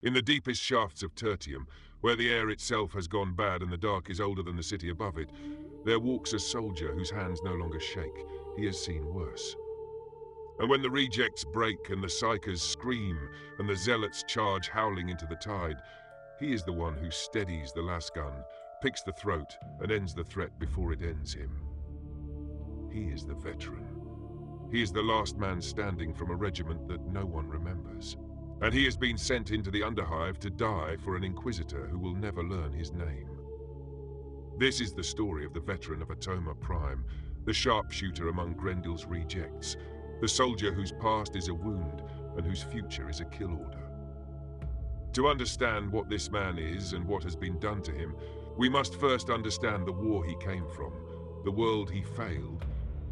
In the deepest shafts of Tertium, where the air itself has gone bad and the dark is older than the city above it, there walks a soldier whose hands no longer shake. He has seen worse. And when the rejects break and the psychers scream and the zealots charge howling into the tide, he is the one who steadies the last gun, picks the throat, and ends the threat before it ends him. He is the veteran. He is the last man standing from a regiment that no one remembers. And he has been sent into the under-hive to die for an Inquisitor who will never learn his name. This is the story of the Veteran of Atoma Prime, the Sharpshooter among Grendyl's rejects, the soldier whose past is a wound and whose future is a kill order. To understand what this man is and what has been done to him, we must first understand the war he came from, the world he failed,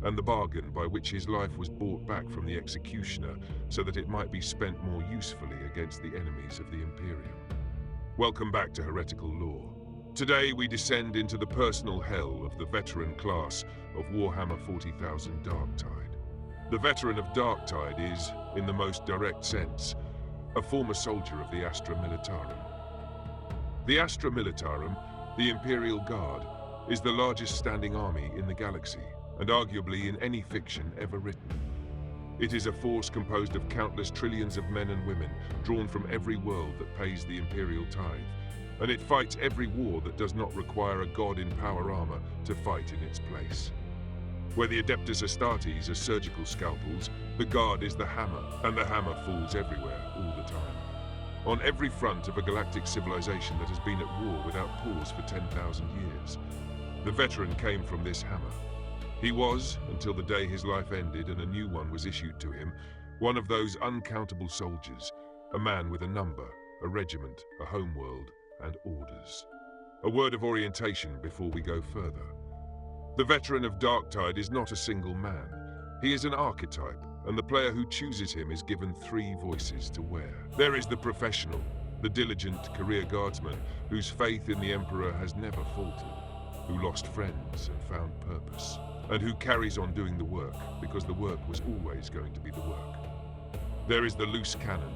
and the bargain by which his life was bought back from the executioner so that it might be spent more usefully against the enemies of the Imperial. Welcome back to Heretical Lore. Today we descend into the personal hell of the veteran class of Warhammer 40,000 Darktide. The Veteran of Darktide is, in the most direct sense, a former soldier of the Astra Militarum. The Astra Militarum, the Imperial Guard, is the largest standing army in the galaxy, and arguably in any fiction ever written. It is a force composed of countless trillions of men and women, drawn from every world that pays the Imperial tithe, and it fights every war that does not require a god in power armor to fight in its place. Where the Adeptus Astartes are surgical scalpels, the Guard is the hammer, and the hammer falls everywhere, all the time. On every front of a galactic civilization that has been at war without pause for 10,000 years. The veteran came from this hammer. He was, until the day his life ended and a new one was issued to him, one of those uncountable soldiers, a man with a number, a regiment, a homeworld, and orders. A word of orientation before we go further. The Veteran of Darktide is not a single man. He is an archetype, and the player who chooses him is given 3 voices to wear. There is the professional, the diligent career guardsman whose faith in the Emperor has never faltered, who lost friends and found purpose, and who carries on doing the work because the work was always going to be the work. There is the loose cannon,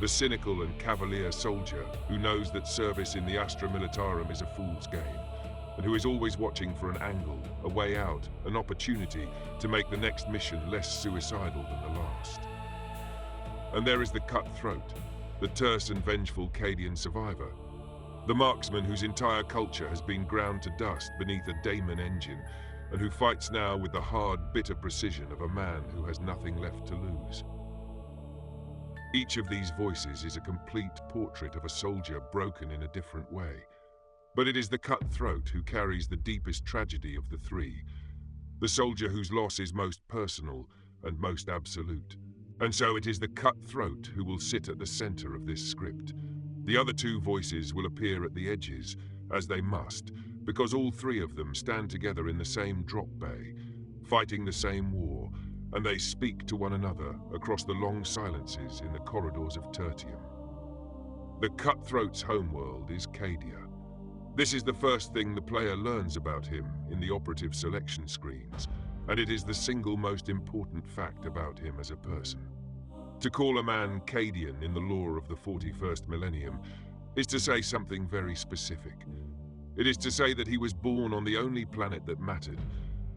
the cynical and cavalier soldier who knows that service in the Astra Militarum is a fool's game, and who is always watching for an angle, a way out, an opportunity to make the next mission less suicidal than the last. And there is the cutthroat, the terse and vengeful Cadian survivor, the marksman whose entire culture has been ground to dust beneath a daemon engine, and who fights now with the hard, bitter precision of a man who has nothing left to lose. Each of these voices is a complete portrait of a soldier broken in a different way. But it is the cutthroat who carries the deepest tragedy of the 3, the soldier whose loss is most personal and most absolute. And so it is the cutthroat who will sit at the center of this script. The other 2 voices will appear at the edges, as they must, because all 3 of them stand together in the same drop bay, fighting the same war, and they speak to one another across the long silences in the corridors of Tertium. The cutthroat's homeworld is Cadia. This is the first thing the player learns about him in the operative selection screens, and it is the single most important fact about him as a person. To call a man Cadian in the lore of the 41st millennium is to say something very specific. It is to say that he was born on the only planet that mattered,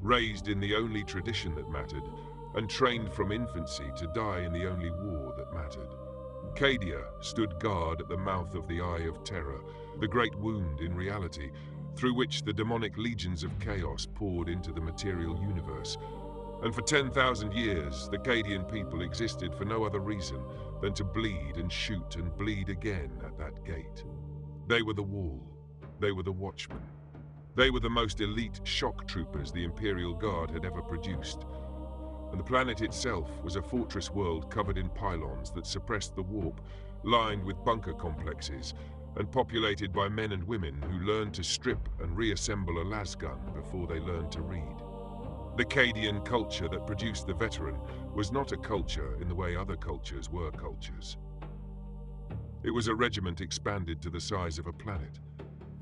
raised in the only tradition that mattered, and trained from infancy to die in the only war that mattered. Cadia stood guard at the mouth of the Eye of Terror, the great wound in reality, through which the demonic legions of chaos poured into the material universe. And for 10,000 years, the Cadian people existed for no other reason than to bleed and shoot and bleed again at that gate. They were the wall. They were the watchmen. They were the most elite shock troopers the Imperial Guard had ever produced. And the planet itself was a fortress world covered in pylons that suppressed the warp, lined with bunker complexes, and populated by men and women who learned to strip and reassemble a lasgun before they learned to read. The Cadian culture that produced the veteran was not a culture in the way other cultures were cultures. It was a regiment expanded to the size of a planet.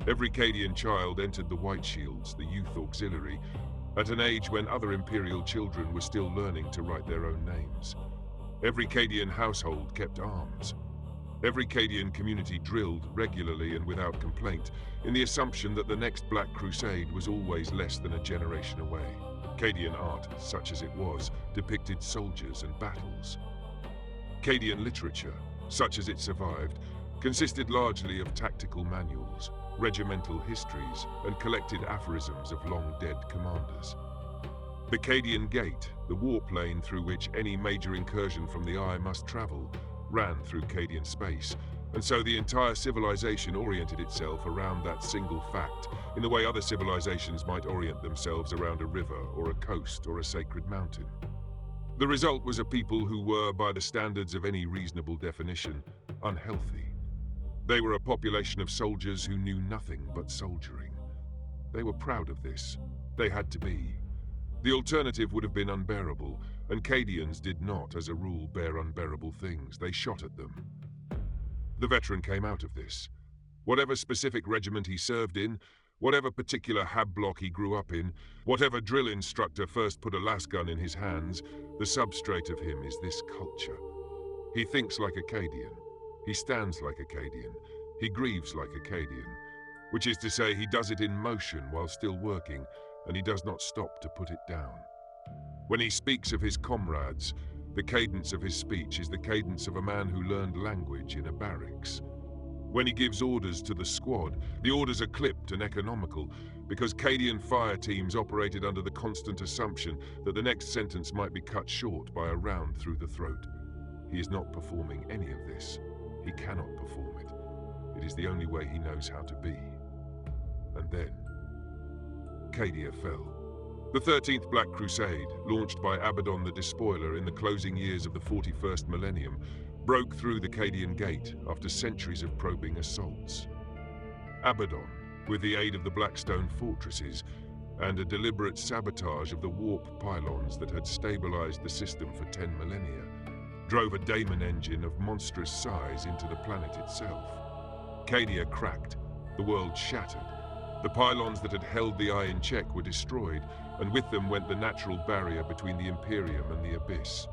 Every Cadian child entered the White Shields, the youth auxiliary, at an age when other Imperial children were still learning to write their own names. Every Cadian household kept arms. Every Cadian community drilled regularly and without complaint, in the assumption that the next Black Crusade was always less than a generation away. Cadian art, such as it was, depicted soldiers and battles. Cadian literature, such as it survived, consisted largely of tactical manuals, regimental histories, and collected aphorisms of long-dead commanders. The Cadian Gate, the warp lane through which any major incursion from the Eye must travel, ran through Cadian space, and so the entire civilization oriented itself around that single fact, in the way other civilizations might orient themselves around a river or a coast or a sacred mountain. The result was a people who were, by the standards of any reasonable definition, unhealthy. They were a population of soldiers who knew nothing but soldiering. They were proud of this. They had to be. The alternative would have been unbearable, and Cadians did not, as a rule, bear unbearable things. They shot at them. The veteran came out of this. Whatever specific regiment he served in, whatever particular hab block he grew up in, whatever drill instructor first put a lasgun in his hands, the substrate of him is this culture. He thinks like a Cadian. He stands like a Cadian. He grieves like a Cadian. Which is to say, he does it in motion while still working, and he does not stop to put it down. When he speaks of his comrades, the cadence of his speech is the cadence of a man who learned language in a barracks. When he gives orders to the squad, the orders are clipped and economical, because Cadian fire teams operated under the constant assumption that the next sentence might be cut short by a round through the throat. He is not performing any of this. He cannot perform it. It is the only way he knows how to be. And then Cadia fell. The 13th Black Crusade, launched by Abaddon the Despoiler in the closing years of the 41st millennium, broke through the Cadian Gate after centuries of probing assaults. Abaddon, with the aid of the Blackstone fortresses and a deliberate sabotage of the warp pylons that had stabilized the system for 10 millennia, drove a daemon engine of monstrous size into the planet itself. Cadia cracked, the world shattered. The pylons that had held the Eye in check were destroyed, and with them went the natural barrier between the Imperium and the Abyss.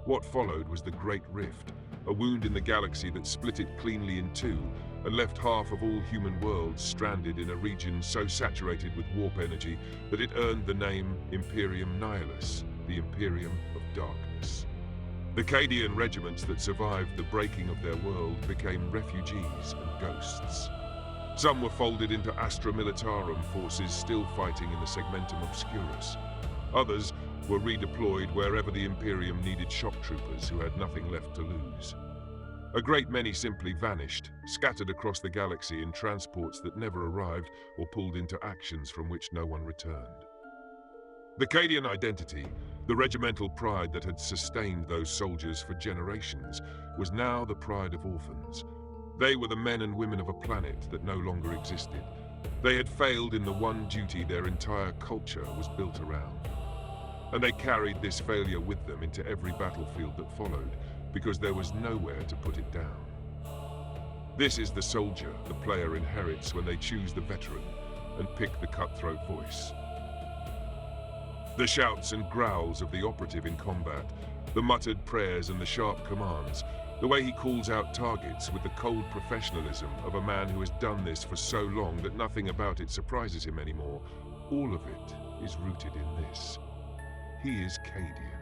What followed was the Great Rift, a wound in the galaxy that split it cleanly in two and left half of all human worlds stranded in a region so saturated with warp energy that it earned the name Imperium Nihilus, the Imperium of Darkness. The Cadian regiments that survived the breaking of their world became refugees and ghosts. Some were folded into Astra Militarum forces still fighting in the Segmentum Obscurus. Others were redeployed wherever the Imperium needed shock troopers who had nothing left to lose. A great many simply vanished, scattered across the galaxy in transports that never arrived or pulled into actions from which no one returned. The Cadian identity, the regimental pride that had sustained those soldiers for generations, was now the pride of orphans. They were the men and women of a planet that no longer existed. They had failed in the one duty their entire culture was built around. And they carried this failure with them into every battlefield that followed, because there was nowhere to put it down. This is the soldier the player inherits when they choose the veteran and pick the cutthroat voice. The shouts and growls of the operative in combat, the muttered prayers and the sharp commands, the way he calls out targets with the cold professionalism of a man who has done this for so long that nothing about it surprises him anymore, all of it is rooted in this. He is Cadian.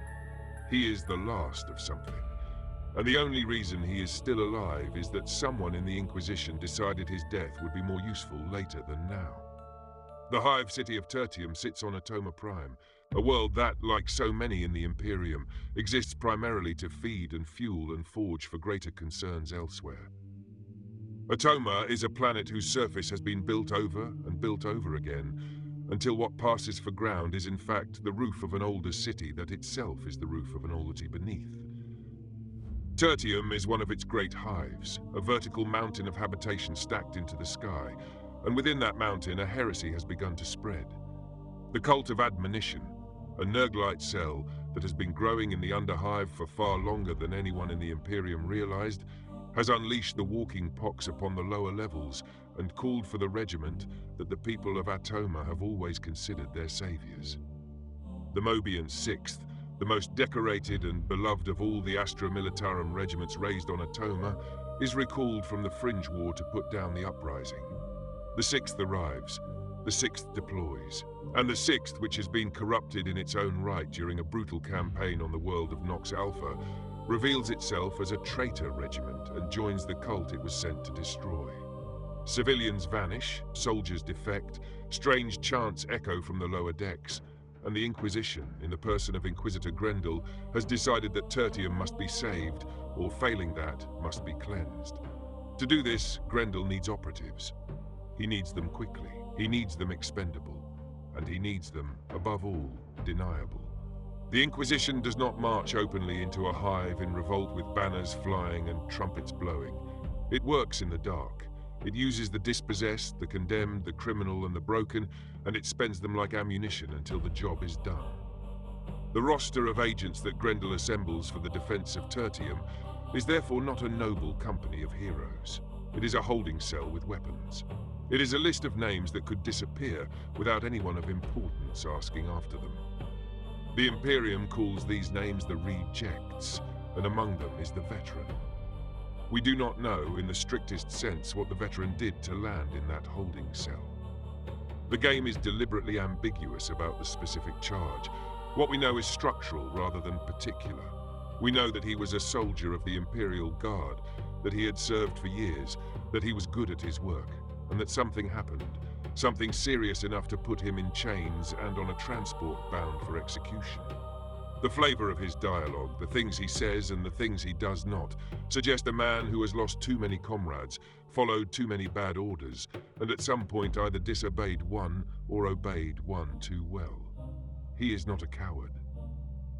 He is the last of something. And the only reason he is still alive is that someone in the Inquisition decided his death would be more useful later than now. The hive city of Tertium sits on Atoma Prime, a world that, like so many in the Imperium, exists primarily to feed and fuel and forge for greater concerns elsewhere. Atoma is a planet whose surface has been built over and built over again, until what passes for ground is in fact the roof of an older city that itself is the roof of an older city beneath. Tertium is one of its great hives, a vertical mountain of habitation stacked into the sky, and within that mountain a heresy has begun to spread. The cult of admonition, a Nurglite cell that has been growing in the under-hive for far longer than anyone in the Imperium realized, has unleashed the walking pox upon the lower levels and called for the regiment that the people of Atoma have always considered their saviors. The Mobian 6th, the most decorated and beloved of all the Astra Militarum regiments raised on Atoma, is recalled from the Fringe War to put down the uprising. The 6th arrives, the 6th deploys, and the 6th, which has been corrupted in its own right during a brutal campaign on the world of Nox Alpha, reveals itself as a traitor regiment and joins the cult it was sent to destroy. Civilians vanish, soldiers defect, strange chants echo from the lower decks, and the Inquisition, in the person of Inquisitor Grendyl, has decided that Tertium must be saved, or failing that, must be cleansed. To do this, Grendyl needs operatives. He needs them quickly, he needs them expendable, and he needs them, above all, deniable. The Inquisition does not march openly into a hive in revolt with banners flying and trumpets blowing. It works in the dark. It uses the dispossessed, the condemned, the criminal, and the broken, and it spends them like ammunition until the job is done. The roster of agents that Grendyl assembles for the defense of Tertium is therefore not a noble company of heroes. It is a holding cell with weapons. It is a list of names that could disappear without anyone of importance asking after them. The Imperium calls these names the re-jects, and among them is the Veteran. We do not know, in the strictest sense, what the Veteran did to land in that holding cell. The game is deliberately ambiguous about the specific charge. What we know is structural rather than particular. We know that he was a soldier of the Imperial Guard, that he had served for years, that he was good at his work, and that something happened, something serious enough to put him in chains and on a transport bound for execution. The flavor of his dialogue, the things he says and the things he does not, suggest a man who has lost too many comrades, followed too many bad orders, and at some point either disobeyed one or obeyed one too well. He is not a coward.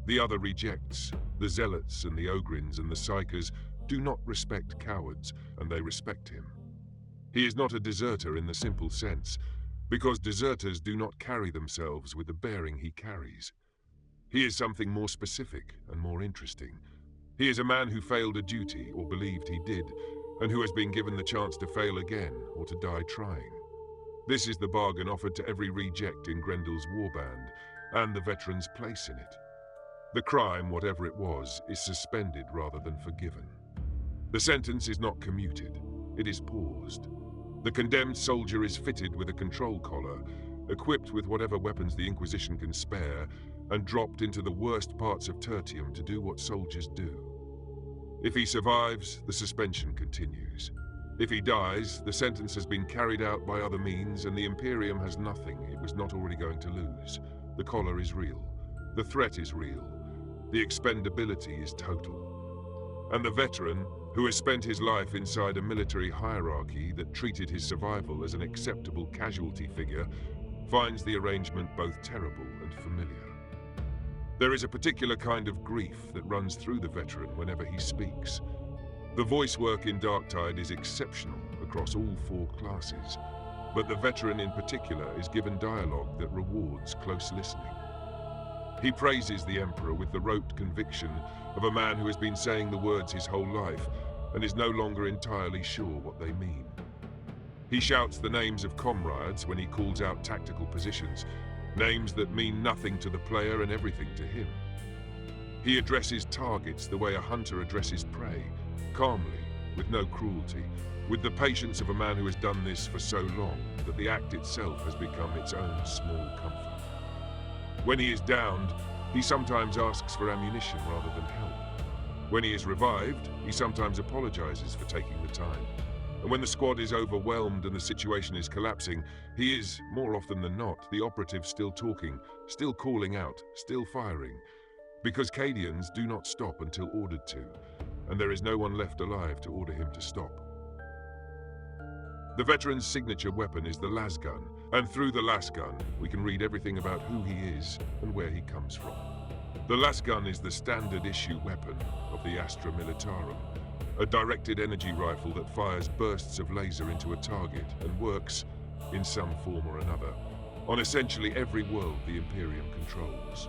The other rejects, the Zealots and the Ogryns and the Psykers, do not respect cowards, and they respect him. He is not a deserter in the simple sense, because deserters do not carry themselves with the bearing he carries. He is something more specific and more interesting. He is a man who failed a duty, or believed he did, and who has been given the chance to fail again, or to die trying. This is the bargain offered to every reject in Grendyl's warband, and the Veteran's place in it. The crime, whatever it was, is suspended rather than forgiven. The sentence is not commuted, it is paused. The condemned soldier is fitted with a control collar, equipped with whatever weapons the Inquisition can spare, and dropped into the worst parts of Tertium to do what soldiers do. If he survives, the suspension continues. If he dies, the sentence has been carried out by other means, and the Imperium has nothing it was not already going to lose. The collar is real. The threat is real. The expendability is total. And the Veteran, who has spent his life inside a military hierarchy that treated his survival as an acceptable casualty figure, finds the arrangement both terrible and familiar. There is a particular kind of grief that runs through the Veteran whenever he speaks. The voice work in Darktide is exceptional across all 4 classes, but the Veteran in particular is given dialogue that rewards close listening. He praises the Emperor with the rote conviction of a man who has been saying the words his whole life and is no longer entirely sure what they mean. He shouts the names of comrades when he calls out tactical positions, names that mean nothing to the player and everything to him. He addresses targets the way a hunter addresses prey, calmly, with no cruelty, with the patience of a man who has done this for so long that the act itself has become its own small comfort. When he is downed, he sometimes asks for ammunition rather than help. When he is revived, he sometimes apologizes for taking the time. And when the squad is overwhelmed and the situation is collapsing, he is, more often than not, the operative still talking, still calling out, still firing. Because Cadians do not stop until ordered to, and there is no one left alive to order him to stop. The Veteran's signature weapon is the lasgun, and through the lasgun, we can read everything about who he is and where he comes from. The lasgun is the standard issue weapon of the Astra Militarum, a directed energy rifle that fires bursts of laser into a target and works, in some form or another, on essentially every world the Imperium controls.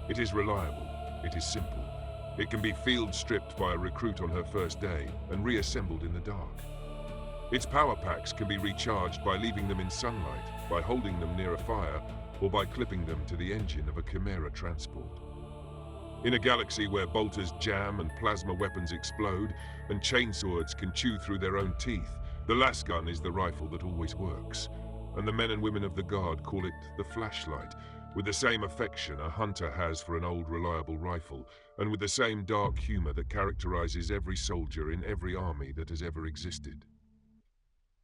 It is reliable, it is simple. It can be field stripped by a recruit on her first day and reassembled in the dark. Its power packs can be recharged by leaving them in sunlight, by holding them near a fire, or by clipping them to the engine of a Chimera transport. In a galaxy where bolters jam and plasma weapons explode, and chainswords can chew through their own teeth, the lasgun is the rifle that always works. And the men and women of the Guard call it the flashlight, with the same affection a hunter has for an old reliable rifle, and with the same dark humor that characterizes every soldier in every army that has ever existed.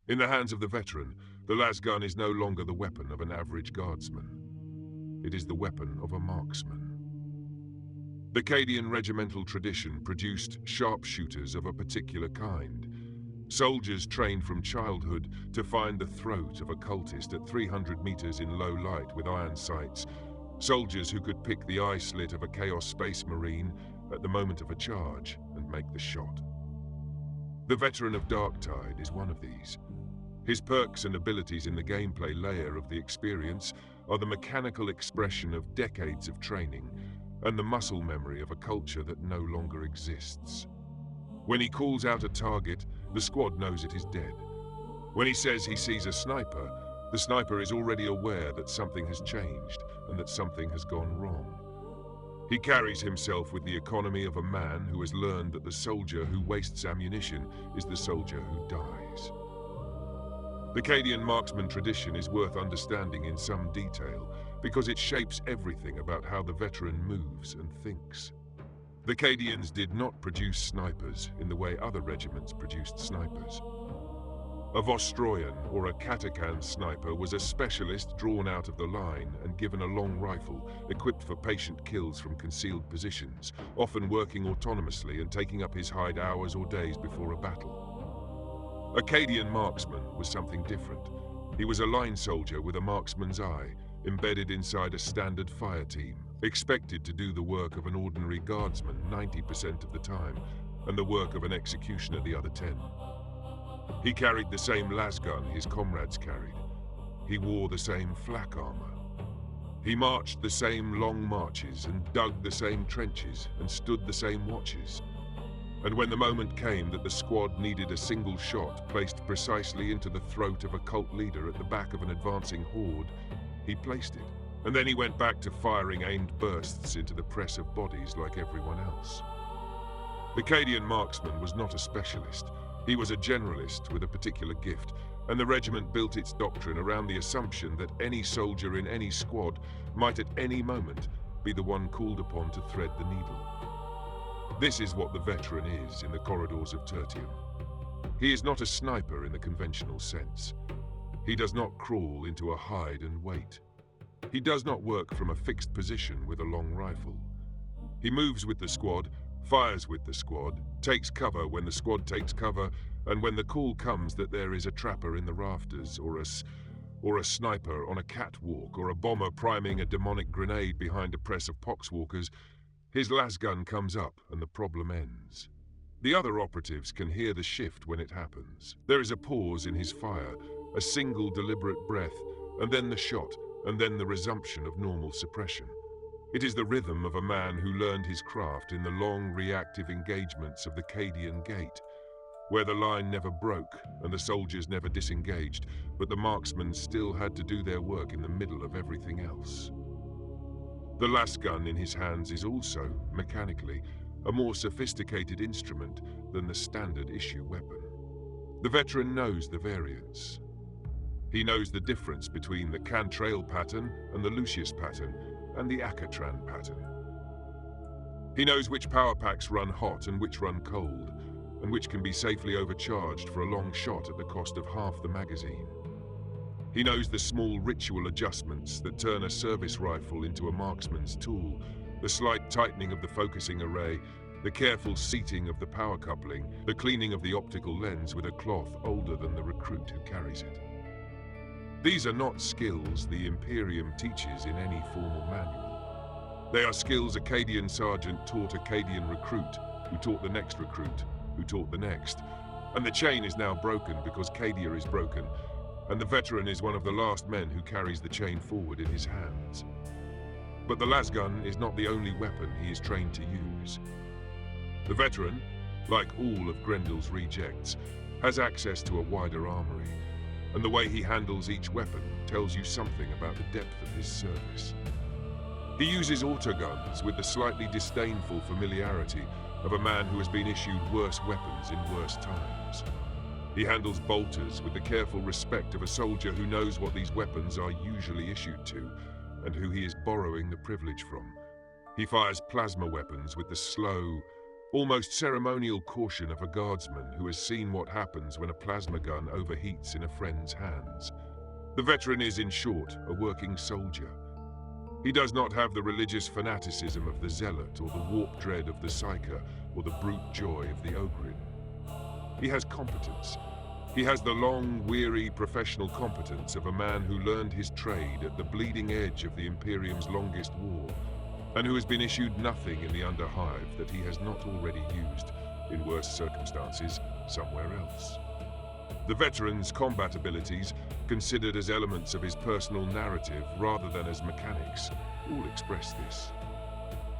In the hands of the veteran, the lasgun is no longer the weapon of an average guardsman. It is the weapon of a marksman. The Cadian regimental tradition produced sharpshooters of a particular kind. Soldiers trained from childhood to find the throat of a cultist at 300 meters in low light with iron sights. Soldiers who could pick the eye slit of a Chaos Space Marine at the moment of a charge and make the shot. The Veteran of Darktide is one of these. His perks and abilities in the gameplay layer of the experience are the mechanical expression of decades of training and the muscle memory of a culture that no longer exists. When he calls out a target, the squad knows it is dead. When he says he sees a sniper, the sniper is already aware that something has changed and that something has gone wrong. He carries himself with the economy of a man who has learned that the soldier who wastes ammunition is the soldier who dies. The Cadian marksman tradition is worth understanding in some detail because it shapes everything about how the veteran moves and thinks. The Cadians did not produce snipers in the way other regiments produced snipers. A Vostroyan or a Katakan sniper was a specialist drawn out of the line and given a long rifle, equipped for patient kills from concealed positions, often working autonomously and taking up his hide hours or days before a battle. A Cadian marksman was something different. He was a line soldier with a marksman's eye, embedded inside a standard fire team, expected to do the work of an ordinary guardsman 90% of the time, and the work of an executioner the other 10. He carried the same lasgun his comrades carried. He wore the same flak armor. He marched the same long marches and dug the same trenches and stood the same watches. And when the moment came that the squad needed a single shot placed precisely into the throat of a cult leader at the back of an advancing horde, he placed it. And then he went back to firing aimed bursts into the press of bodies like everyone else. The Cadian marksman was not a specialist. He was a generalist with a particular gift, and the regiment built its doctrine around the assumption that any soldier in any squad might at any moment be the one called upon to thread the needle. This is what the veteran is in the corridors of Tertium. He is not a sniper in the conventional sense. He does not crawl into a hide and wait. He does not work from a fixed position with a long rifle. He moves with the squad, fires with the squad, takes cover when the squad takes cover, and when the call comes that there is a trapper in the rafters, or a sniper on a catwalk, or a bomber priming a demonic grenade behind a press of poxwalkers, his lasgun comes up and the problem ends. The other operatives can hear the shift when it happens. There is a pause in his fire, a single deliberate breath, and then the shot, and then the resumption of normal suppression. It is the rhythm of a man who learned his craft in the long reactive engagements of the Cadian Gate, where the line never broke and the soldiers never disengaged, but the marksmen still had to do their work in the middle of everything else. The lasgun in his hands is also, mechanically, a more sophisticated instrument than the standard issue weapon. The veteran knows the variants. He knows the difference between the Cantrail pattern and the Lucius pattern, and the Akatran pattern. He knows which power packs run hot and which run cold, and which can be safely overcharged for a long shot at the cost of half the magazine. He knows the small ritual adjustments that turn a service rifle into a marksman's tool, the slight tightening of the focusing array, the careful seating of the power coupling, the cleaning of the optical lens with a cloth older than the recruit who carries it. These are not skills the Imperium teaches in any formal manual. They are skills a Cadian sergeant taught a Cadian recruit, who taught the next recruit, who taught the next. And the chain is now broken because Cadia is broken, and the veteran is one of the last men who carries the chain forward in his hands. But the lasgun is not the only weapon he is trained to use. The veteran, like all of Grendyl's re-jects, has access to a wider armory, and the way he handles each weapon tells you something about the depth of his service. He uses autoguns with the slightly disdainful familiarity of a man who has been issued worse weapons in worse times. He handles bolters with the careful respect of a soldier who knows what these weapons are usually issued to, and who he is borrowing the privilege from. He fires plasma weapons with the slow, almost ceremonial caution of a guardsman who has seen what happens when a plasma gun overheats in a friend's hands. The veteran is, in short, a working soldier. He does not have the religious fanaticism of the zealot, or the warped dread of the psyker, or the brute joy of the ogrin. He has competence. He has the long, weary, professional competence of a man who learned his trade at the bleeding edge of the Imperium's longest war, and who has been issued nothing in the under-hive that he has not already used, in worse circumstances, somewhere else. The veteran's combat abilities, considered as elements of his personal narrative rather than as mechanics, all express this.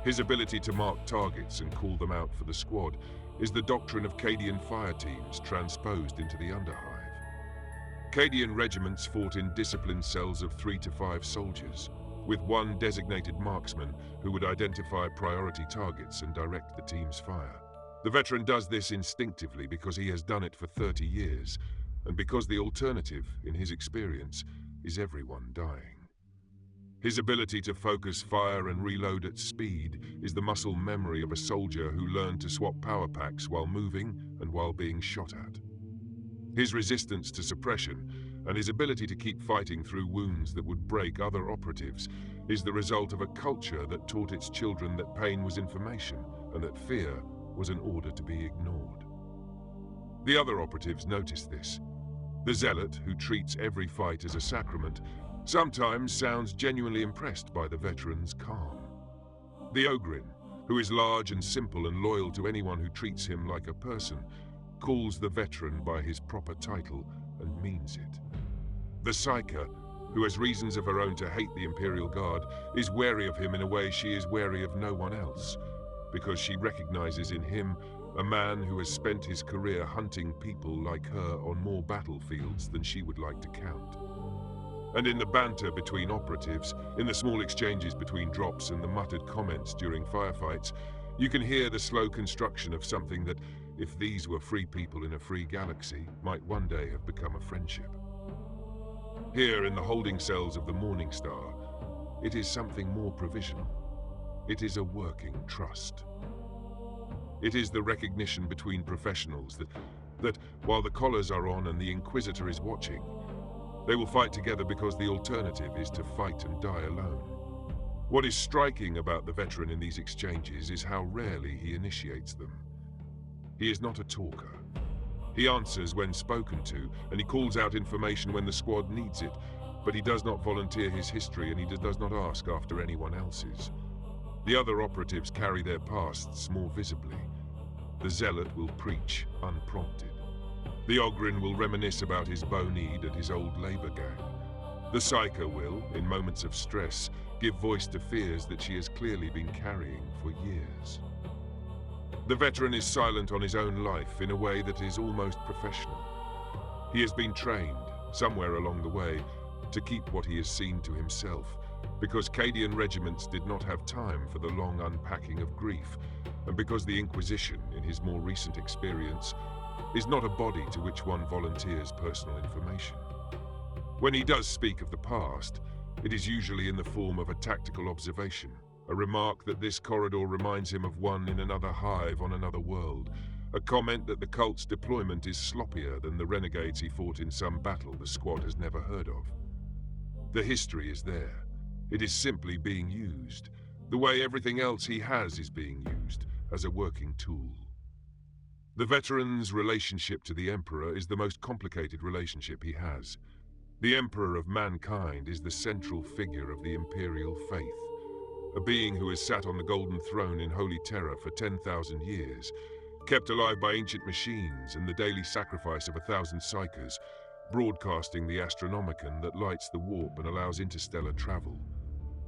His ability to mark targets and call them out for the squad is the doctrine of Cadian fire teams transposed into the under-hive. Cadian regiments fought in disciplined cells of 3 to 5 soldiers, with one designated marksman who would identify priority targets and direct the team's fire. The veteran does this instinctively because he has done it for 30 years, and because the alternative, in his experience, is everyone dying. His ability to focus fire and reload at speed is the muscle memory of a soldier who learned to swap power packs while moving and while being shot at. His resistance to suppression and his ability to keep fighting through wounds that would break other operatives is the result of a culture that taught its children that pain was information and that fear was an order to be ignored. The other operatives notice this. The zealot, who treats every fight as a sacrament, sometimes sounds genuinely impressed by the veteran's calm. The ogrin, who is large and simple and loyal to anyone who treats him like a person, calls the veteran by his proper title and means it. The psyker, who has reasons of her own to hate the Imperial Guard, is wary of him in a way she is wary of no one else, because she recognizes in him a man who has spent his career hunting people like her on more battlefields than she would like to count. And in the banter between operatives, in the small exchanges between drops and the muttered comments during firefights, you can hear the slow construction of something that, if these were free people in a free galaxy, might one day have become a friendship. Here in the holding cells of the Morning Star, it is something more provisional. It is a working trust. It is the recognition between professionals that while the collars are on and the Inquisitor is watching, they will fight together because the alternative is to fight and die alone. What is striking about the veteran in these exchanges is how rarely he initiates them. He is not a talker. He answers when spoken to, and he calls out information when the squad needs it, but he does not volunteer his history and he does not ask after anyone else's. The other operatives carry their pasts more visibly. The zealot will preach unprompted. The ogrin will reminisce about his Bonede and his old labor gang. The psyker will, in moments of stress, give voice to fears that she has clearly been carrying for years. The veteran is silent on his own life in a way that is almost professional. He has been trained, somewhere along the way, to keep what he has seen to himself, because Cadian regiments did not have time for the long unpacking of grief, and because the Inquisition, in his more recent experience, is not a body to which one volunteers personal information. When he does speak of the past, it is usually in the form of a tactical observation, a remark that this corridor reminds him of one in another hive on another world, a comment that the cult's deployment is sloppier than the renegades he fought in some battle the squad has never heard of. The history is there. It is simply being used, the way everything else he has is being used, as a working tool. The veteran's relationship to the Emperor is the most complicated relationship he has. The Emperor of mankind is the central figure of the Imperial faith, a being who has sat on the Golden Throne in holy terror for 10,000 years, kept alive by ancient machines and the daily sacrifice of 1,000 psykers, broadcasting the Astronomicon that lights the warp and allows interstellar travel.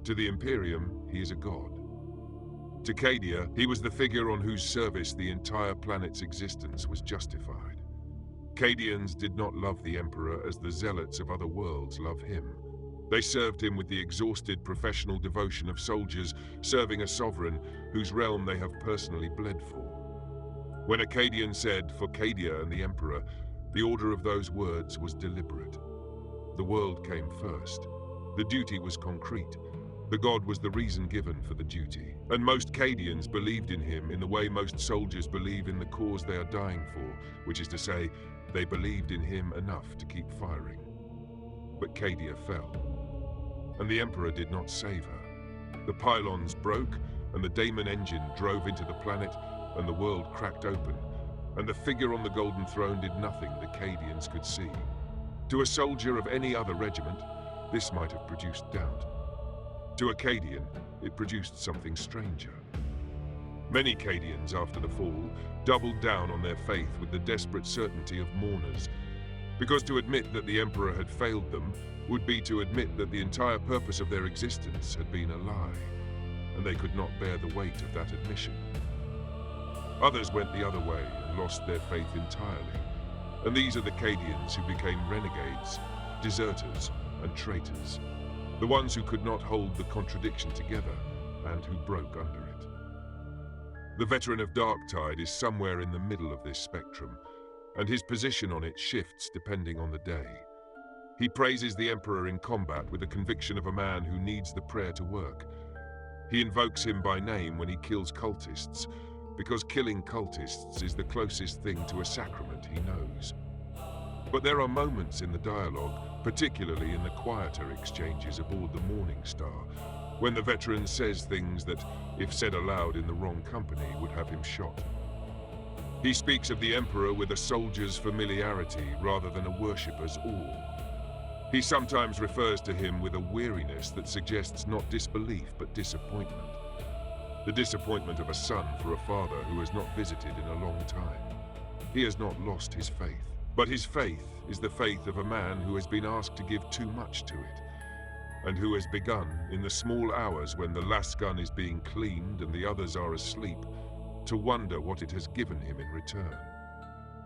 To the Imperium, he is a god. To Cadia, he was the figure on whose service the entire planet's existence was justified. Cadians did not love the Emperor as the zealots of other worlds love him. They served him with the exhausted professional devotion of soldiers serving a sovereign whose realm they have personally bled for. When Akkadian said, "For Cadia and the Emperor," the order of those words was deliberate. The world came first. The duty was concrete. The god was the reason given for the duty. And most Cadians believed in him in the way most soldiers believe in the cause they are dying for, which is to say, they believed in him enough to keep firing. But Cadia fell, and the Emperor did not save her. The pylons broke, and the Daemon engine drove into the planet, and the world cracked open, and the figure on the golden throne did nothing the Cadians could see. To a soldier of any other regiment, this might have produced doubt. To a Cadian, it produced something stranger. Many Cadians, after the fall, doubled down on their faith with the desperate certainty of mourners, because to admit that the Emperor had failed them would be to admit that the entire purpose of their existence had been a lie, and they could not bear the weight of that admission. Others went the other way and lost their faith entirely, and these are the Cadians who became renegades, deserters, and traitors, the ones who could not hold the contradiction together and who broke under it. The Veteran of Darktide is somewhere in the middle of this spectrum, and his position on it shifts depending on the day. He praises the Emperor in combat with the conviction of a man who needs the prayer to work. He invokes him by name when he kills cultists, because killing cultists is the closest thing to a sacrament he knows. But there are moments in the dialogue, particularly in the quieter exchanges aboard the Morning Star, when the veteran says things that, if said aloud in the wrong company, would have him shot. He speaks of the Emperor with a soldier's familiarity rather than a worshipper's awe. He sometimes refers to him with a weariness that suggests not disbelief but disappointment. The disappointment of a son for a father who has not visited in a long time. He has not lost his faith, but his faith is the faith of a man who has been asked to give too much to it, and who has begun, in the small hours when the last gun is being cleaned and the others are asleep, to wonder what it has given him in return.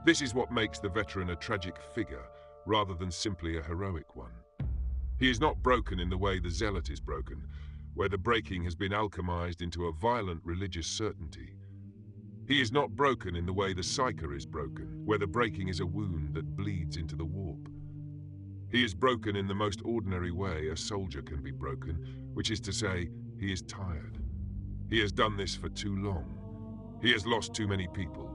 This is what makes the veteran a tragic figure, rather than simply a heroic one. He is not broken in the way the zealot is broken, where the breaking has been alchemized into a violent religious certainty. He is not broken in the way the psyker is broken, where the breaking is a wound that bleeds into the warp. He is broken in the most ordinary way a soldier can be broken, which is to say, he is tired. He has done this for too long. He has lost too many people.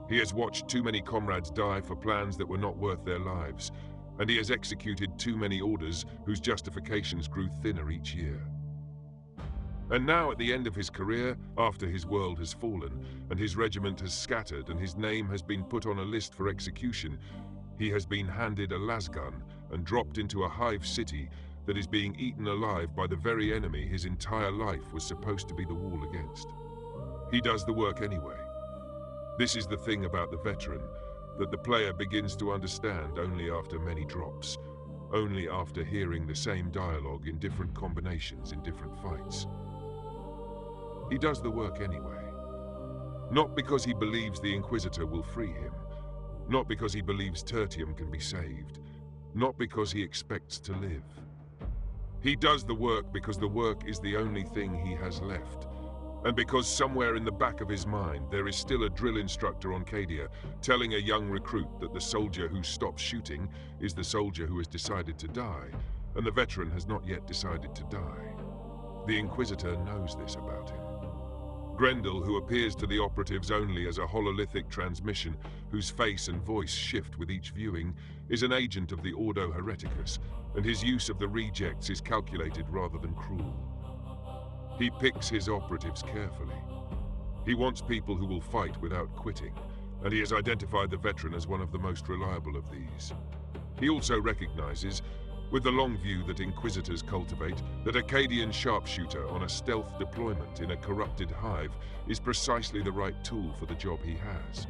He has watched too many comrades die for plans that were not worth their lives, and he has executed too many orders whose justifications grew thinner each year. And now at the end of his career, after his world has fallen, and his regiment has scattered, and his name has been put on a list for execution, he has been handed a lasgun and dropped into a hive city that is being eaten alive by the very enemy his entire life was supposed to be the wall against. He does the work anyway. This is the thing about the veteran, that the player begins to understand only after many drops, only after hearing the same dialogue in different combinations in different fights. He does the work anyway. Not because he believes the Inquisitor will free him, not because he believes Tertium can be saved, not because he expects to live. He does the work because the work is the only thing he has left, and because somewhere in the back of his mind there is still a drill instructor on Cadia telling a young recruit that the soldier who stops shooting is the soldier who has decided to die, and the veteran has not yet decided to die. The Inquisitor knows this about him. Grendyl, who appears to the operatives only as a hololithic transmission whose face and voice shift with each viewing, is an agent of the Ordo Hereticus, and his use of the re-jects is calculated rather than cruel. He picks his operatives carefully. He wants people who will fight without quitting, and he has identified the veteran as one of the most reliable of these. He also recognizes, with the long view that Inquisitors cultivate, that Akkadian Sharpshooter on a stealth deployment in a corrupted hive is precisely the right tool for the job he has,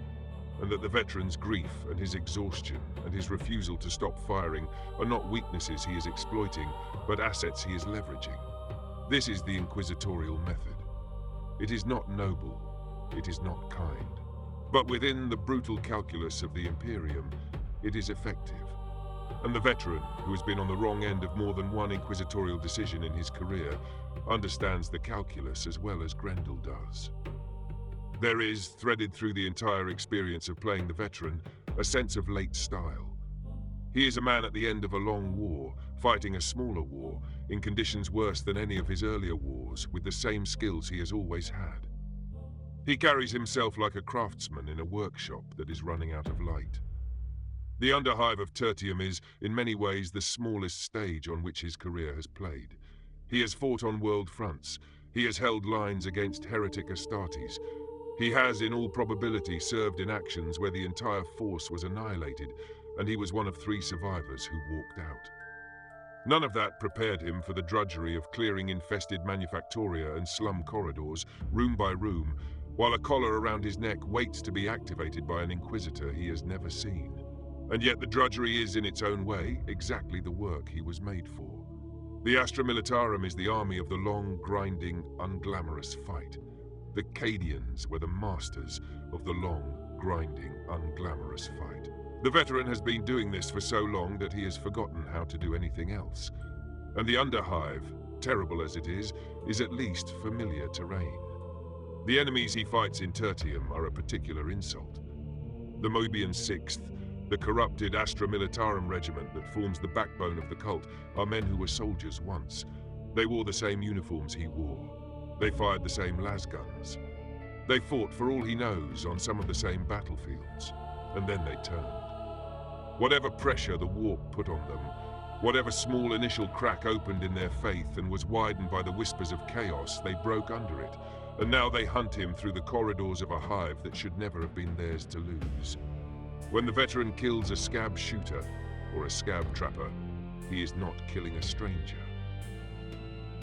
and that the veteran's grief and his exhaustion and his refusal to stop firing are not weaknesses he is exploiting, but assets he is leveraging. This is the inquisitorial method. It is not noble, it is not kind, but within the brutal calculus of the Imperium, it is effective. And the veteran, who has been on the wrong end of more than one inquisitorial decision in his career, understands the calculus as well as Grendyl does. There is, threaded through the entire experience of playing the veteran, a sense of late style. He is a man at the end of a long war, fighting a smaller war, in conditions worse than any of his earlier wars, with the same skills he has always had. He carries himself like a craftsman in a workshop that is running out of light. The under-hive of Tertium is, in many ways, the smallest stage on which his career has played. He has fought on world fronts. He has held lines against heretic Astartes. He has, in all probability, served in actions where the entire force was annihilated, and he was one of 3 survivors who walked out. None of that prepared him for the drudgery of clearing infested manufactoria and slum corridors, room by room, while a collar around his neck waits to be activated by an Inquisitor he has never seen. And yet the drudgery is, in its own way, exactly the work he was made for. The Astra Militarum is the army of the long, grinding, unglamorous fight. The Cadians were the masters of the long, grinding, unglamorous fight. The veteran has been doing this for so long that he has forgotten how to do anything else. And the under-hive, terrible as it is at least familiar terrain. The enemies he fights in Tertium are a particular insult. The Mobian 6th, the corrupted Astra Militarum regiment that forms the backbone of the cult, are men who were soldiers once. They wore the same uniforms he wore. They fired the same lasguns. They fought, for all he knows, on some of the same battlefields. And then they turned. Whatever pressure the warp put on them, whatever small initial crack opened in their faith and was widened by the whispers of chaos, they broke under it. And now they hunt him through the corridors of a hive that should never have been theirs to lose. When the veteran kills a scab shooter or a scab trapper, he is not killing a stranger.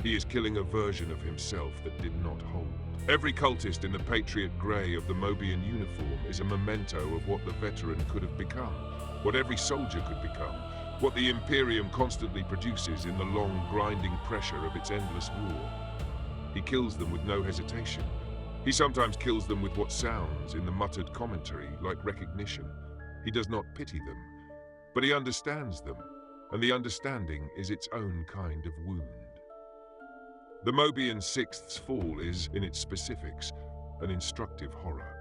He is killing a version of himself that did not hold. Every cultist in the Patriot Grey of the Mobian uniform is a memento of what the veteran could have become, what every soldier could become, what the Imperium constantly produces in the long, grinding pressure of its endless war. He kills them with no hesitation. He sometimes kills them with what sounds, in the muttered commentary, like recognition. He does not pity them, but he understands them, and the understanding is its own kind of wound. The Mobian 6th's fall is, in its specifics, an instructive horror.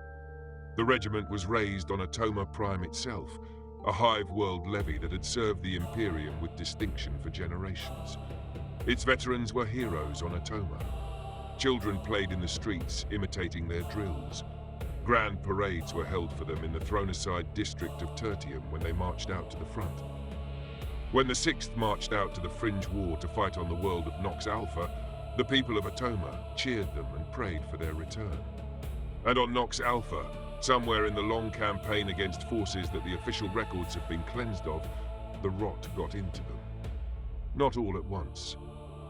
The regiment was raised on Atoma Prime itself, a hive-world levy that had served the Imperium with distinction for generations. Its veterans were heroes on Atoma. Children played in the streets, imitating their drills. Grand parades were held for them in the thrown-aside district of Tertium when they marched out to the front. When the 6th marched out to the Fringe War to fight on the world of Nox Alpha, the people of Atoma cheered them and prayed for their return. And on Nox Alpha, somewhere in the long campaign against forces that the official records have been cleansed of, the rot got into them. Not all at once.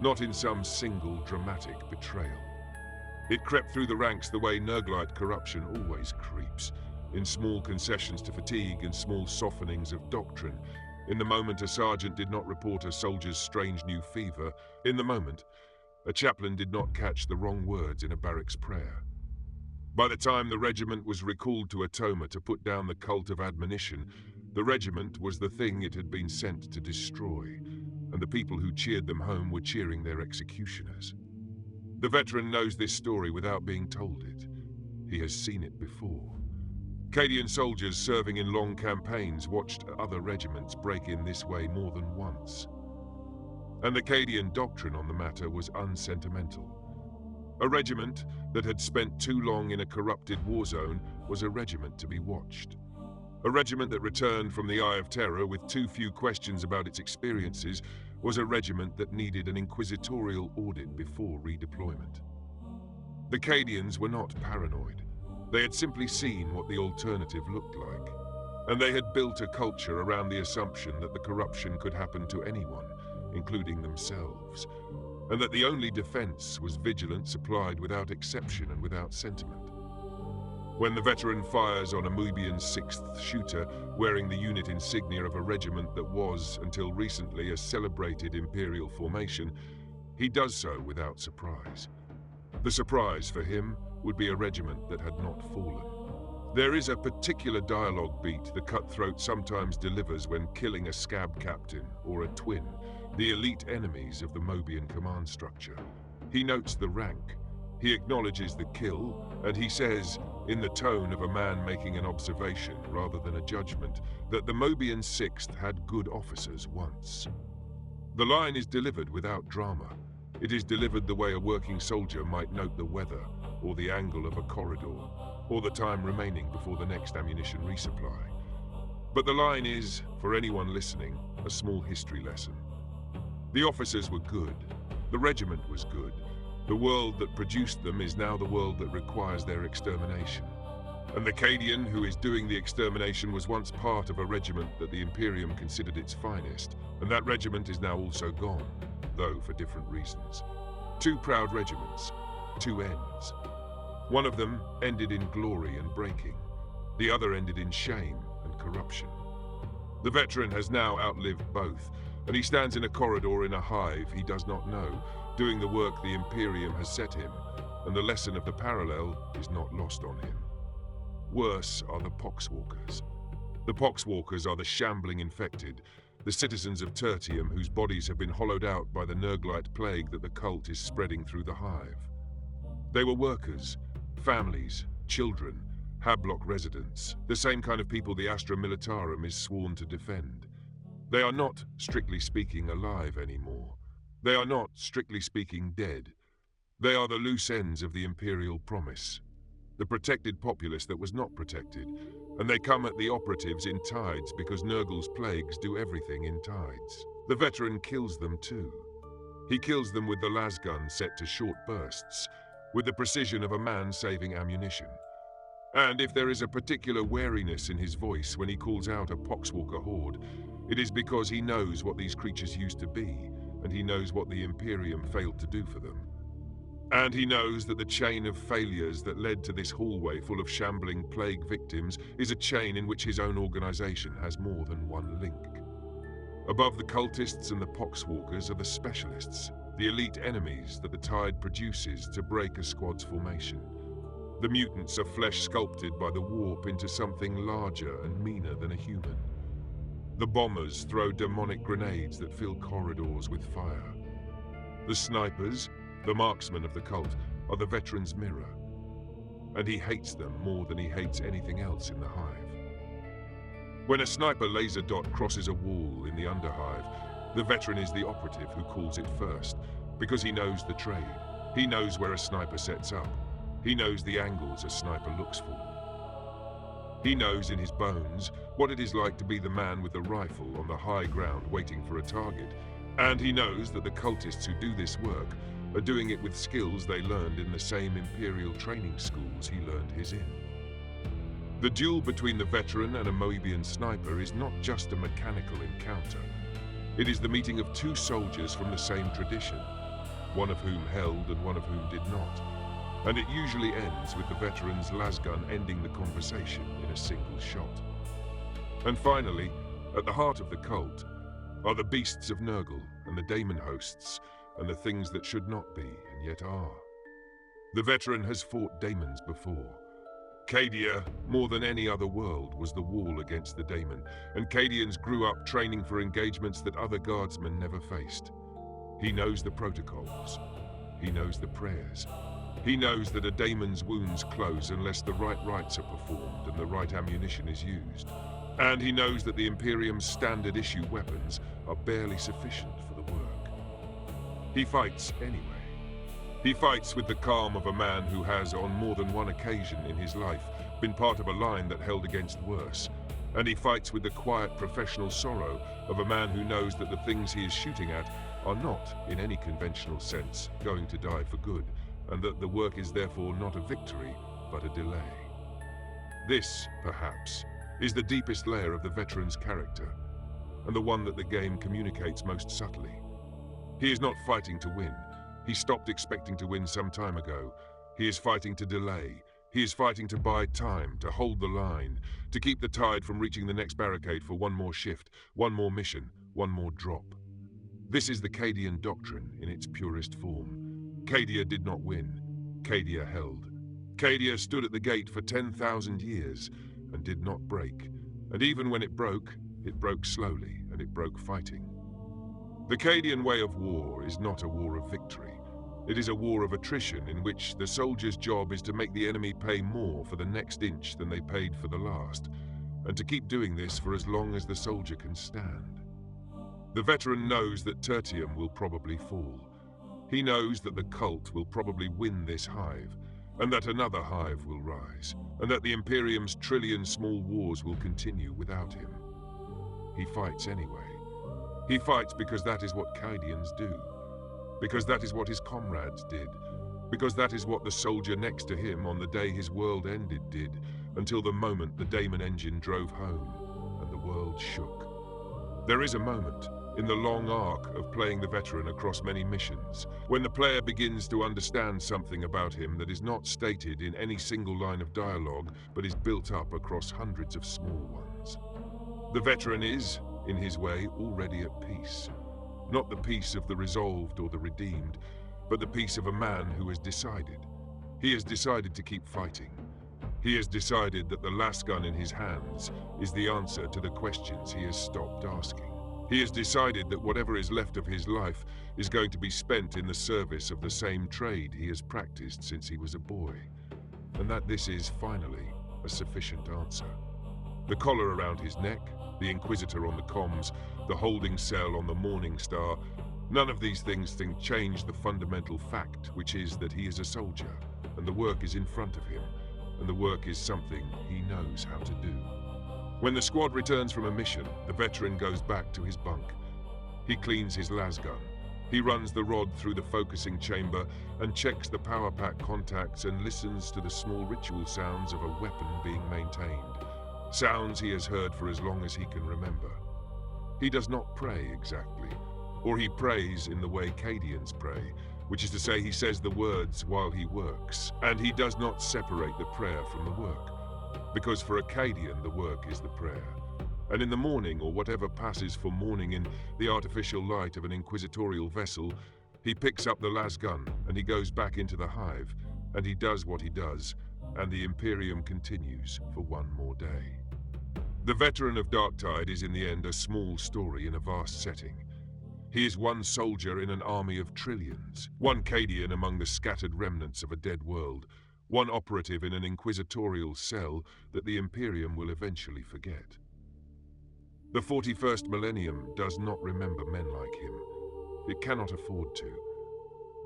Not in some single dramatic betrayal. It crept through the ranks the way Nurglite corruption always creeps, in small concessions to fatigue and small softenings of doctrine. In the moment a sergeant did not report a soldier's strange new fever, in the moment a chaplain did not catch the wrong words in a barracks prayer. By the time the regiment was recalled to Atoma to put down the cult of admonition, the regiment was the thing it had been sent to destroy, and the people who cheered them home were cheering their executioners. The veteran knows this story without being told it. He has seen it before. Cadian soldiers serving in long campaigns watched other regiments break in this way more than once. And the Cadian doctrine on the matter was unsentimental. A regiment that had spent too long in a corrupted war zone was a regiment to be watched. A regiment that returned from the Eye of Terror with too few questions about its experiences was a regiment that needed an inquisitorial audit before redeployment. The Cadians were not paranoid. They had simply seen what the alternative looked like. And they had built a culture around the assumption that the corruption could happen to anyone, including themselves, and that the only defense was vigilance applied without exception and without sentiment. When the veteran fires on a Mobian 6th shooter wearing the unit insignia of a regiment that was, until recently, a celebrated Imperial formation, he does so without surprise. The surprise for him would be a regiment that had not fallen. There is a particular dialogue beat the cutthroat sometimes delivers when killing a scab captain or a twin, the elite enemies of the Mobian command structure. He notes the rank, he acknowledges the kill, and he says, in the tone of a man making an observation rather than a judgment, that the Mobian 6th had good officers once. The line is delivered without drama. It is delivered the way a working soldier might note the weather, or the angle of a corridor, or the time remaining before the next ammunition resupply. But the line is, for anyone listening, a small history lesson. The officers were good. The regiment was good. The world that produced them is now the world that requires their extermination. And the Cadian who is doing the extermination was once part of a regiment that the Imperium considered its finest, and that regiment is now also gone, though for different reasons. Two proud regiments, two ends. One of them ended in glory and breaking. The other ended in shame and corruption. The veteran has now outlived both, and he stands in a corridor in a hive he does not know, doing the work the Imperium has set him, and the lesson of the parallel is not lost on him. Worse are the poxwalkers. The poxwalkers are the shambling infected, the citizens of Tertium whose bodies have been hollowed out by the Nurglite plague that the cult is spreading through the hive. They were workers, families, children, Hablock residents, the same kind of people the Astra Militarum is sworn to defend. They are not, strictly speaking, alive anymore. They are not, strictly speaking, dead. They are the loose ends of the Imperial promise, the protected populace that was not protected, and they come at the operatives in tides because Nurgle's plagues do everything in tides. The veteran kills them too. He kills them with the lasgun set to short bursts, with the precision of a man saving ammunition. And if there is a particular wariness in his voice when he calls out a poxwalker horde, it is because he knows what these creatures used to be, and he knows what the Imperium failed to do for them. And he knows that the chain of failures that led to this hallway full of shambling plague victims is a chain in which his own organization has more than one link. Above the cultists and the poxwalkers are the specialists, the elite enemies that the tide produces to break a squad's formation. The mutants are flesh sculpted by the warp into something larger and meaner than a human. The bombers throw demonic grenades that fill corridors with fire. The snipers, the marksmen of the cult, are the veteran's mirror, and he hates them more than he hates anything else in the hive. When a sniper laser dot crosses a wall in the under-hive, the veteran is the operative who calls it first, because he knows the trade. He knows where a sniper sets up. He knows the angles a sniper looks for. He knows in his bones what it is like to be the man with the rifle on the high ground waiting for a target, and he knows that the cultists who do this work are doing it with skills they learned in the same Imperial training schools he learned his in. The duel between the veteran and a Mobian sniper is not just a mechanical encounter. It is the meeting of two soldiers from the same tradition, one of whom held and one of whom did not. And it usually ends with the veteran's lasgun ending the conversation in a single shot. And finally, at the heart of the cult, are the beasts of Nurgle and the daemon hosts and the things that should not be and yet are. The veteran has fought daemons before. Cadia, more than any other world, was the wall against the daemon, and Cadians grew up training for engagements that other guardsmen never faced. He knows the protocols. He knows the prayers. He knows that a daemon's wounds close unless the right rites are performed and the right ammunition is used. And he knows that the Imperium's standard-issue weapons are barely sufficient for the work. He fights anyway. He fights with the calm of a man who has, on more than one occasion in his life, been part of a line that held against worse. And he fights with the quiet professional sorrow of a man who knows that the things he is shooting at are not, in any conventional sense, going to die for good, and that the work is therefore not a victory, but a delay. This, perhaps, is the deepest layer of the veteran's character, and the one that the game communicates most subtly. He is not fighting to win. He stopped expecting to win some time ago. He is fighting to delay. He is fighting to buy time, to hold the line, to keep the tide from reaching the next barricade for one more shift, one more mission, one more drop. This is the Cadian doctrine in its purest form. Cadia did not win. Cadia held. Cadia stood at the gate for 10,000 years and did not break. And even when it broke slowly, and it broke fighting. The Cadian way of war is not a war of victory. It is a war of attrition in which the soldier's job is to make the enemy pay more for the next inch than they paid for the last, and to keep doing this for as long as the soldier can stand. The veteran knows that Tertium will probably fall. He knows that the cult will probably win this hive, and that another hive will rise, and that the Imperium's trillion small wars will continue without him. He fights anyway. He fights because that is what Cadians do, because that is what his comrades did, because that is what the soldier next to him on the day his world ended did, until the moment the Daemon engine drove home and the world shook. There is a moment in the long arc of playing the veteran across many missions, when the player begins to understand something about him that is not stated in any single line of dialogue, but is built up across hundreds of small ones. The veteran is, in his way, already at peace. Not the peace of the resolved or the redeemed, but the peace of a man who has decided. He has decided to keep fighting. He has decided that the last gun in his hands is the answer to the questions he has stopped asking. He has decided that whatever is left of his life is going to be spent in the service of the same trade he has practiced since he was a boy, and that this is, finally, a sufficient answer. The collar around his neck, the Inquisitor on the comms, the holding cell on the Morning Star, none of these things change the fundamental fact, which is that he is a soldier, and the work is in front of him, and the work is something he knows how to do. When the squad returns from a mission, the veteran goes back to his bunk. He cleans his lasgun. He runs the rod through the focusing chamber and checks the power pack contacts and listens to the small ritual sounds of a weapon being maintained. Sounds he has heard for as long as he can remember. He does not pray exactly, or he prays in the way Cadians pray, which is to say he says the words while he works, and he does not separate the prayer from the work. Because for a Cadian, the work is the prayer. And in the morning, or whatever passes for morning in the artificial light of an inquisitorial vessel, he picks up the lasgun, and he goes back into the hive, and he does what he does, and the Imperium continues for one more day. The Veteran of Darktide is in the end a small story in a vast setting. He is one soldier in an army of trillions, one Cadian among the scattered remnants of a dead world, one operative in an inquisitorial cell that the Imperium will eventually forget. The 41st millennium does not remember men like him. It cannot afford to.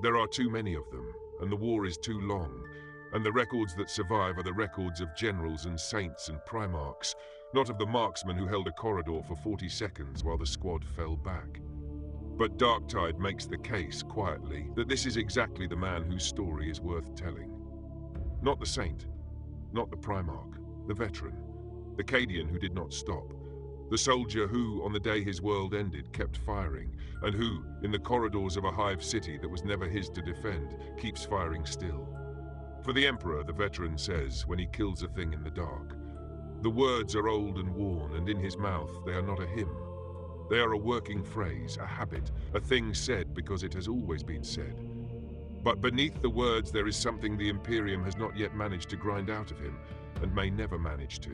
There are too many of them, and the war is too long, and the records that survive are the records of generals and saints and primarchs, not of the marksman who held a corridor for 40 seconds while the squad fell back. But Darktide makes the case, quietly, that this is exactly the man whose story is worth telling. Not the saint, not the primarch, the veteran, the Cadian who did not stop, the soldier who, on the day his world ended, kept firing, and who, in the corridors of a hive city that was never his to defend, keeps firing still. For the Emperor, the veteran says, when he kills a thing in the dark, the words are old and worn, and in his mouth they are not a hymn. They are a working phrase, a habit, a thing said because it has always been said. But beneath the words there is something the Imperium has not yet managed to grind out of him, and may never manage to,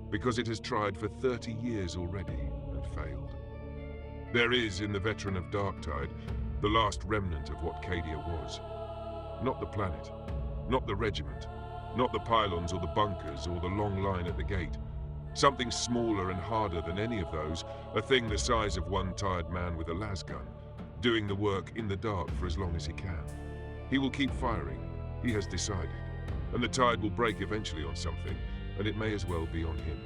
because it has tried for 30 years already and failed. There is, in the Veteran of Darktide, the last remnant of what Cadia was. Not the planet, not the regiment, not the pylons or the bunkers or the long line at the gate. Something smaller and harder than any of those, a thing the size of one tired man with a lasgun, doing the work in the dark for as long as he can. He will keep firing, he has decided, and the tide will break eventually on something, and it may as well be on him.